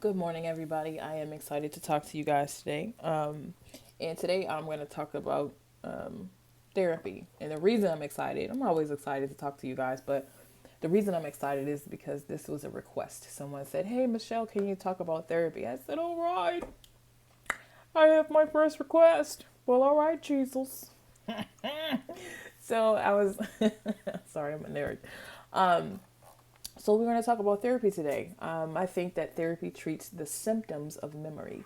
Good morning, everybody. I am excited to talk to you guys today. And today I'm going to talk about therapy. And the reason I'm excited, I'm always excited to talk to you guys, but the reason I'm excited is because this was a request. Someone said, "Hey, Michelle, can you talk about therapy?" I said, "All right, I have my first request." Well, all right, Jesus. So I was, sorry, I'm a nerd. So we're going to talk about therapy today. I think that therapy treats the symptoms of memory.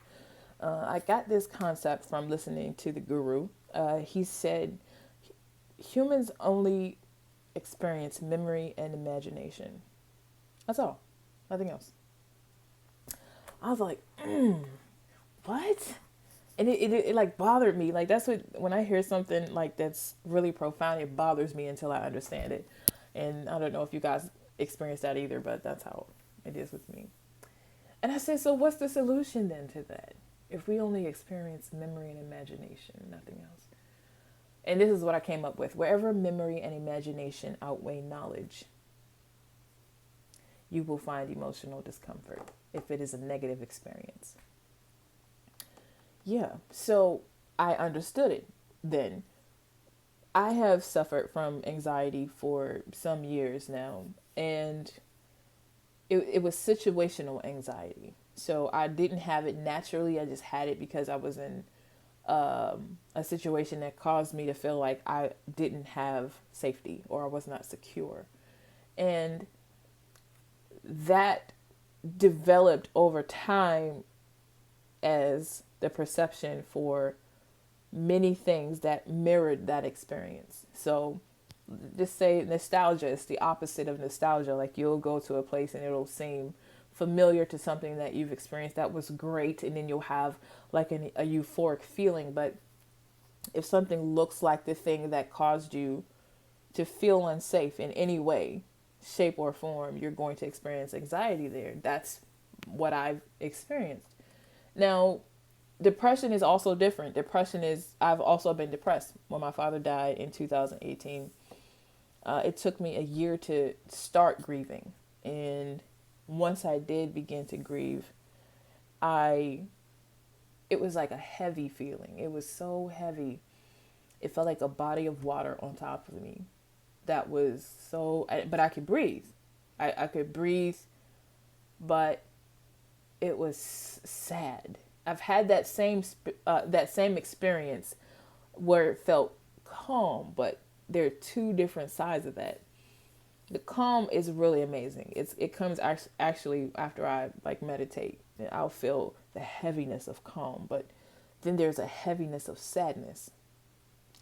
I got this concept from listening to the guru. He said humans only experience memory and imagination. That's all. Nothing else. I was like, what? And it like bothered me. Like that's what when I hear something like that's really profound, it bothers me until I understand it. And I don't know if you guys experience that either, but that's how it is with me. And I said, so what's the solution then to that? If we only experience memory and imagination, nothing else. And this is what I came up with. Wherever memory and imagination outweigh knowledge, you will find emotional discomfort if it is a negative experience. Yeah, so I understood it then. I have suffered from anxiety for some years now, and it was situational anxiety. So I didn't have it naturally, I just had it because I was in a situation that caused me to feel like I didn't have safety or I was not secure. And that developed over time as the perception for many things that mirrored that experience. So just say nostalgia is the opposite of nostalgia. Like you'll go to a place and it'll seem familiar to something that you've experienced that was great, and then you'll have like a euphoric feeling. But if something looks like the thing that caused you to feel unsafe in any way, shape, or form, you're going to experience anxiety there. That's what I've experienced. Now, depression is also different. I've also been depressed. When my father died in 2018, it took me a year to start grieving. And once I did begin to grieve, I, it was like a heavy feeling. It was so heavy. It felt like a body of water on top of me. That was so, but I could breathe. I could breathe, but it was sad. I've had that same experience where it felt calm, but there are two different sides of that. The calm is really amazing. It comes actually after I like meditate, and I'll feel the heaviness of calm, but then there's a heaviness of sadness.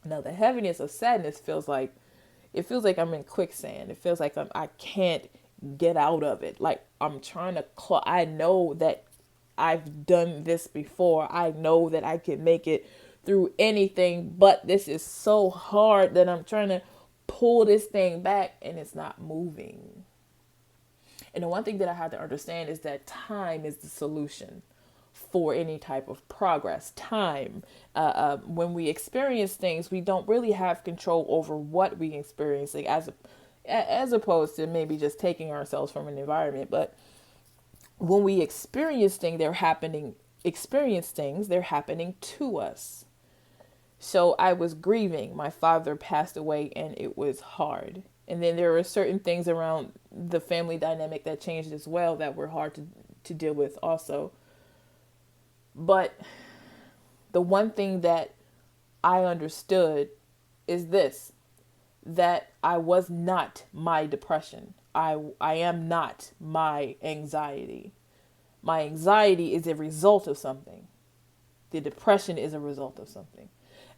Now the heaviness of sadness feels like I'm in quicksand. It feels like I can't get out of it. Like I'm trying to I know that I've done this before. I know that I can make it through anything, but this is so hard that I'm trying to pull this thing back and it's not moving. And the one thing that I had to understand is that time is the solution for any type of progress. Time. When we experience things, we don't really have control over what we experiencing as opposed to maybe just taking ourselves from an environment. But when we experience things, they're happening to us. So I was grieving. My father passed away and it was hard. And then there were certain things around the family dynamic that changed as well that were hard to deal with also. But the one thing that I understood is this, that I was not my depression. I am not my anxiety. My anxiety is a result of something. The depression is a result of something.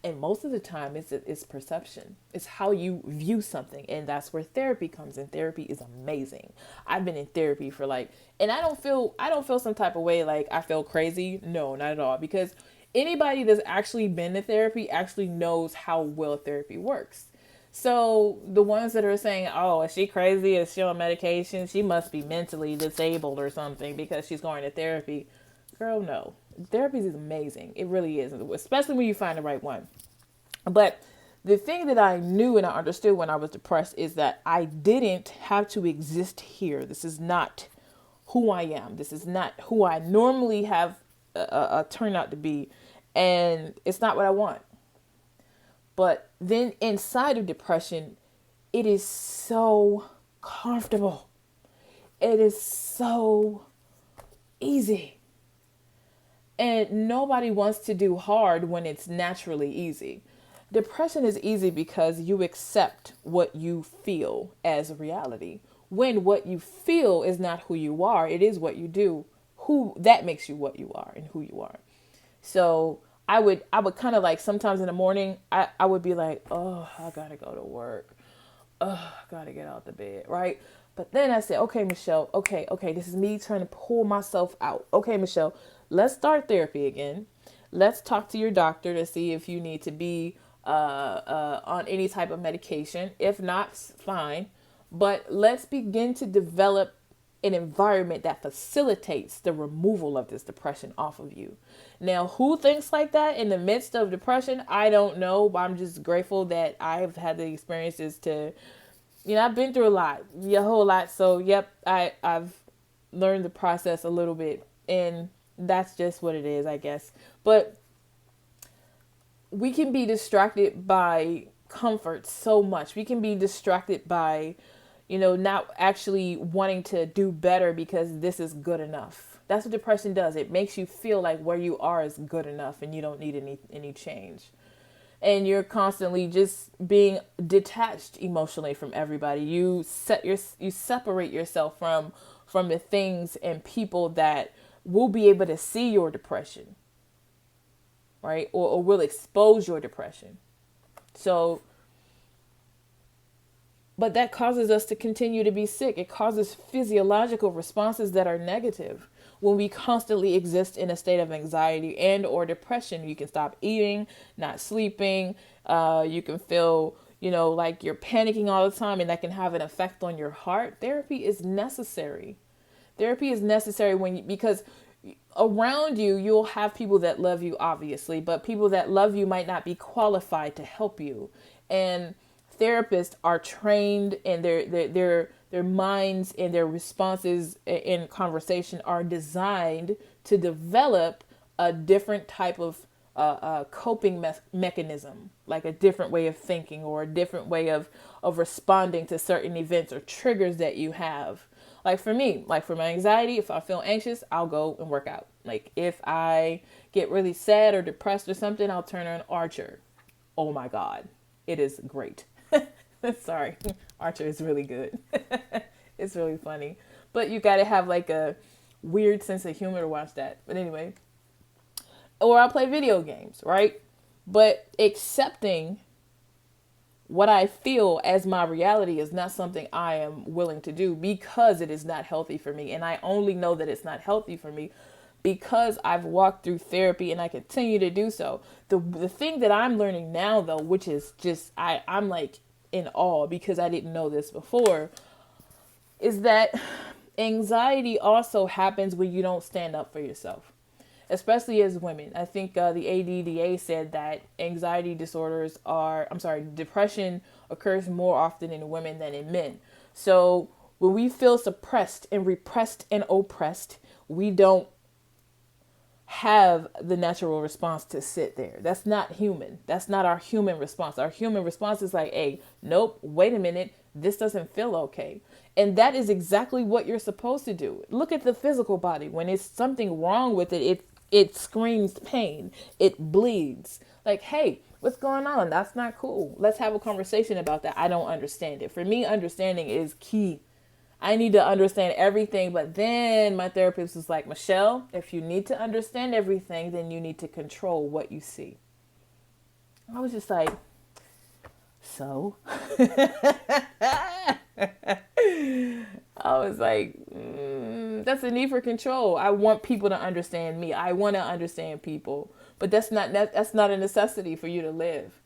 And most of the time it's perception. It's how you view something. And that's where therapy comes in. Therapy is amazing. I've been in therapy for and I don't feel some type of way like I feel crazy. No, not at all. Because anybody that's actually been to therapy actually knows how well therapy works. So the ones that are saying, "Oh, is she crazy? Is she on medication? She must be mentally disabled or something because she's going to therapy." Girl, no. Therapy is amazing. It really is, especially when you find the right one. But the thing that I knew and I understood when I was depressed is that I didn't have to exist here. This is not who I am. This is not who I normally have turned out to be. And it's not what I want. But then inside of depression, it is so comfortable. It is so easy. And nobody wants to do hard when it's naturally easy. Depression is easy because you accept what you feel as reality. When what you feel is not who you are, it is what you do. Who that makes you what you are and who you are. So I would kind of like sometimes in the morning, I would be like, oh, I gotta go to work. Oh, I gotta get out the bed, right? But then I said, okay, Michelle, okay, this is me trying to pull myself out. Okay, Michelle, let's start therapy again. Let's talk to your doctor to see if you need to be on any type of medication. If not, fine. But let's begin to develop an environment that facilitates the removal of this depression off of you. Now, who thinks like that in the midst of depression? I don't know, but I'm just grateful that I've had the experiences to, I've been through a lot, a whole lot. So, yep, I've learned the process a little bit, and that's just what it is, I guess. But we can be distracted by comfort so much. We can be distracted by not actually wanting to do better because this is good enough. That's what depression does. It makes you feel like where you are is good enough and you don't need any change. And you're constantly just being detached emotionally from everybody. You separate yourself from the things and people that will be able to see your depression, right? Or will expose your depression. So, but that causes us to continue to be sick. It causes physiological responses that are negative. When we constantly exist in a state of anxiety and or depression, you can stop eating, not sleeping. You can feel, like you're panicking all the time, and that can have an effect on your heart. Therapy is necessary. Therapy is necessary because around you, you'll have people that love you, obviously, but people that love you might not be qualified to help you. And therapists are trained, and their minds and their responses in conversation are designed to develop a different type of coping mechanism, like a different way of thinking or a different way of responding to certain events or triggers that you have. Like for me, like for my anxiety, if I feel anxious, I'll go and work out. Like if I get really sad or depressed or something, I'll turn on Archer. Oh my God, it is great. Sorry, Archer is really good. It's really funny. But you got to have like a weird sense of humor to watch that. But anyway, or I'll play video games, right? But accepting what I feel as my reality is not something I am willing to do because it is not healthy for me. And I only know that it's not healthy for me because I've walked through therapy and I continue to do so. The thing that I'm learning now, though, which is just, I'm like in awe because I didn't know this before, is that anxiety also happens when you don't stand up for yourself, especially as women. I think the ADDA said that depression occurs more often in women than in men. So when we feel suppressed and repressed and oppressed, we don't have the natural response to sit there. That's not human. That's not our human response. Our human response is like, hey, nope, wait a minute. This doesn't feel okay. And that is exactly what you're supposed to do. Look at the physical body. When it's something wrong with it, it screams pain. It bleeds. Like, hey, what's going on? That's not cool. Let's have a conversation about that. I don't understand it. For me, understanding is key. I need to understand everything. But then my therapist was like, Michelle, if you need to understand everything, then you need to control what you see. I was just like, so? I was like, that's a need for control. I want people to understand me. I want to understand people, but that's not a necessity for you to live.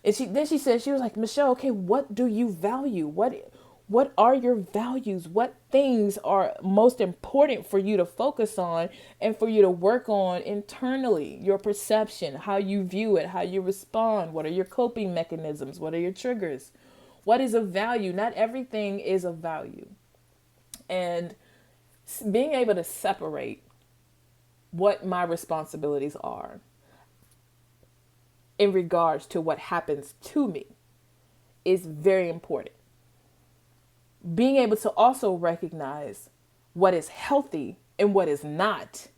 And she said, she was like, Michelle, okay, what do you value? What are your values? What things are most important for you to focus on and for you to work on internally? Your perception, how you view it, how you respond. What are your coping mechanisms? What are your triggers? What is of value? Not everything is of value. And Being able to separate what my responsibilities are in regards to what happens to me is very important. Being able to also recognize what is healthy and what is not.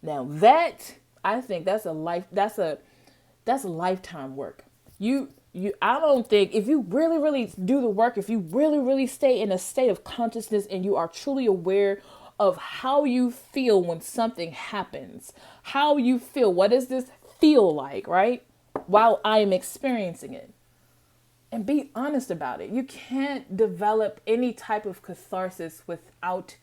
Now that, I think that's a lifetime work. I don't think, if you really, really do the work, if you really, really stay in a state of consciousness and you are truly aware of how you feel when something happens, how you feel, what does this feel like, right? While I am experiencing it. And be honest about it. You can't develop any type of catharsis without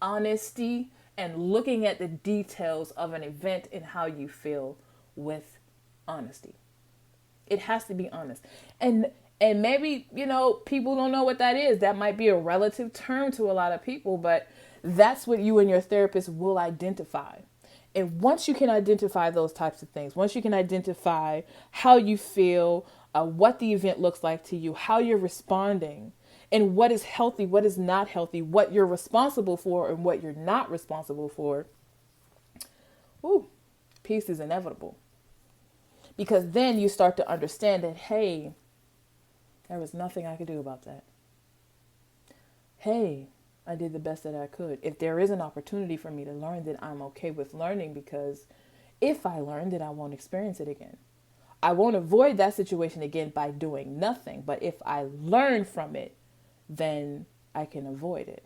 honesty and looking at the details of an event and how you feel with honesty. It has to be honest. And maybe, people don't know what that is. That might be a relative term to a lot of people, but that's what you and your therapist will identify. And once you can identify those types of things, once you can identify how you feel, what the event looks like to you, how you're responding, and what is healthy, what is not healthy, what you're responsible for and what you're not responsible for, peace is inevitable. Because then you start to understand that, hey, there was nothing I could do about that. Hey, I did the best that I could. If there is an opportunity for me to learn, then I'm okay with learning, because if I learn, then I won't experience it again. I won't avoid that situation again by doing nothing. But if I learn from it, then I can avoid it.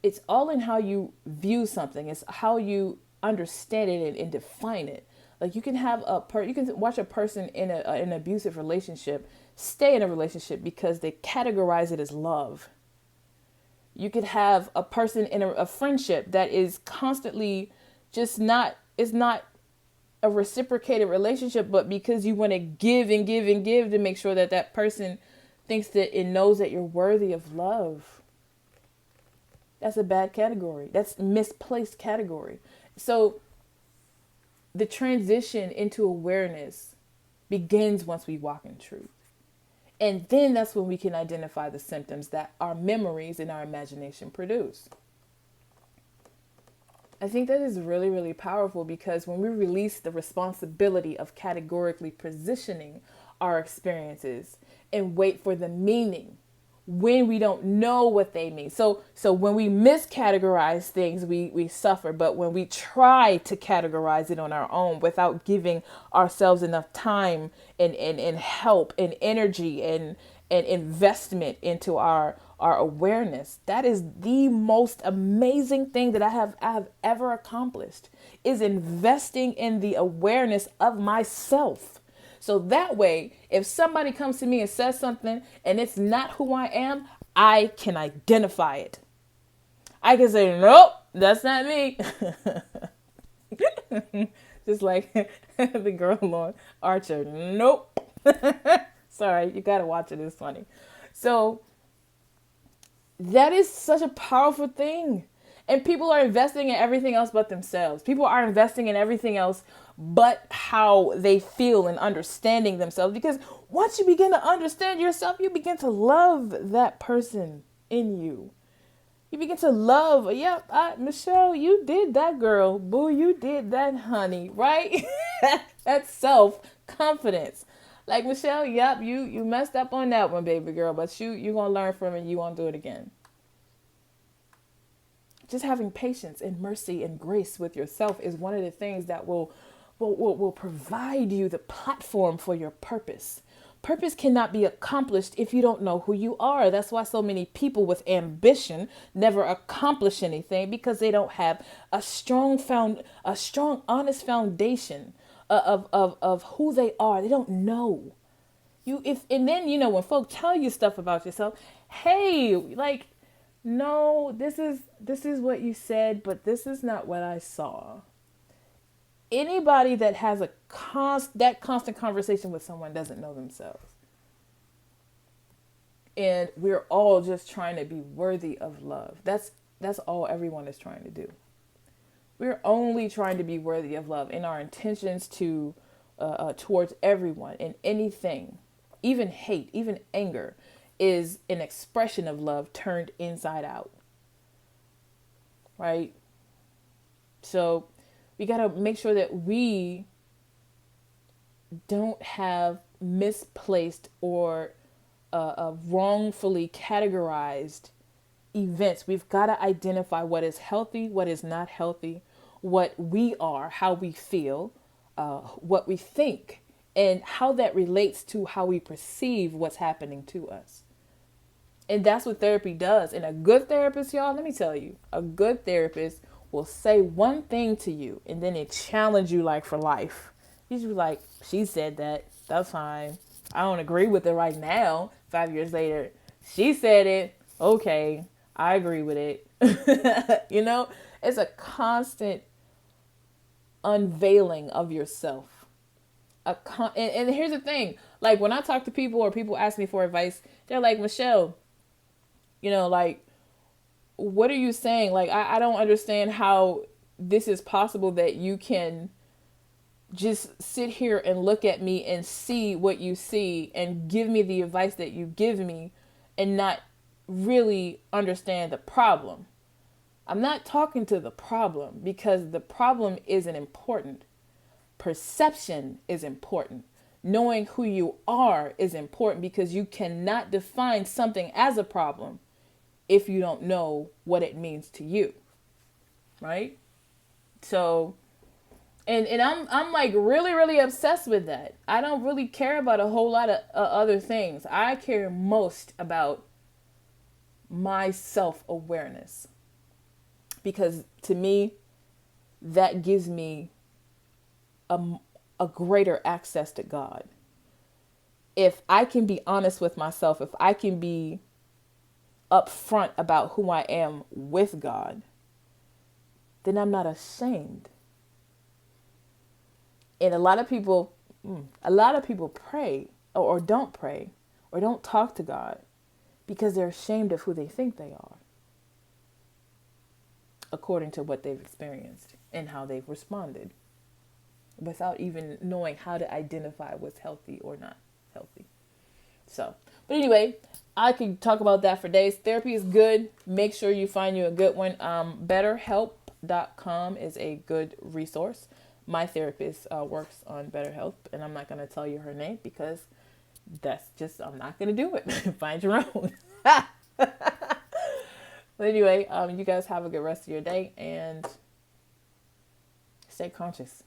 It's all in how you view something. It's how you understand it and define it. Like you can have you can watch a person in an abusive relationship stay in a relationship because they categorize it as love. You could have a person in a friendship that is constantly just it's not a reciprocated relationship, but because you want to give and give and give to make sure that that person thinks that it knows that you're worthy of love. That's a bad category. That's misplaced category. So the transition into awareness begins once we walk in truth. And then that's when we can identify the symptoms that our memories and our imagination produce. I think that is really, really powerful, because when we release the responsibility of categorically positioning our experiences and wait for the meaning when we don't know what they mean. So when we miscategorize things, we suffer. But when we try to categorize it on our own without giving ourselves enough time and help and energy and investment into our awareness, that is the most amazing thing that I have ever accomplished, is investing in the awareness of myself. So that way, if somebody comes to me and says something and it's not who I am, I can identify it. I can say, nope, that's not me. Just like the girl on Archer. Nope. Sorry, you got to watch it. It's funny. So that is such a powerful thing. And people are investing in everything else but themselves. People are investing in everything else but how they feel and understanding themselves. Because once you begin to understand yourself, you begin to love that person in you. You begin to love, Michelle, you did that, girl. Boo, you did that, honey, right? That's self-confidence. Like, Michelle, you messed up on that one, baby girl, but you're going to learn from it. You won't do it again. Just having patience and mercy and grace with yourself is one of the things that will provide you the platform for your purpose. Purpose cannot be accomplished if you don't know who you are. That's why so many people with ambition never accomplish anything, because they don't have a strong, honest foundation of who they are. They don't know. And then when folk tell you stuff about yourself, hey, like, no, this is what you said, but this is not what I saw. Anybody that has that constant conversation with someone doesn't know themselves. And we're all just trying to be worthy of love. That's all everyone is trying to do. We're only trying to be worthy of love, in our intentions towards everyone and anything, even hate, even anger, is an expression of love turned inside out. right? So we got to make sure that we don't have misplaced or wrongfully categorized events. We've got to identify what is healthy, what is not healthy, what we are, how we feel, what we think, and how that relates to how we perceive what's happening to us. And that's what therapy does. And a good therapist, y'all, let me tell you, a good therapist will say one thing to you and then it challenge you like for life. You just be like, she said that. That's fine. I don't agree with it right now. 5 years later, she said it. Okay, I agree with it. You know, it's a constant unveiling of yourself. And here's the thing. Like when I talk to people or people ask me for advice, they're like, Michelle, you know, like, what are you saying? Like, I don't understand how this is possible that you can just sit here and look at me and see what you see and give me the advice that you give me and not really understand the problem. I'm not talking to the problem because the problem isn't important. Perception is important. Knowing who you are is important because you cannot define something as a problem if you don't know what it means to you. Right? So, and I'm like really, really obsessed with that. I don't really care about a whole lot of other things. I care most about my self-awareness because to me, that gives me a greater access to God. If I can be honest with myself, if I can be upfront about who I am with God, then I'm not ashamed. And a lot of people pray or don't pray or don't talk to God because they're ashamed of who they think they are, according to what they've experienced and how they've responded, without even knowing how to identify what's healthy or not healthy. So, but anyway, I could talk about that for days. Therapy is good. Make sure you find you a good one. BetterHelp.com is a good resource. My therapist works on BetterHelp, and I'm not going to tell you her name because I'm not going to do it. Find your own. But anyway, you guys have a good rest of your day and stay conscious.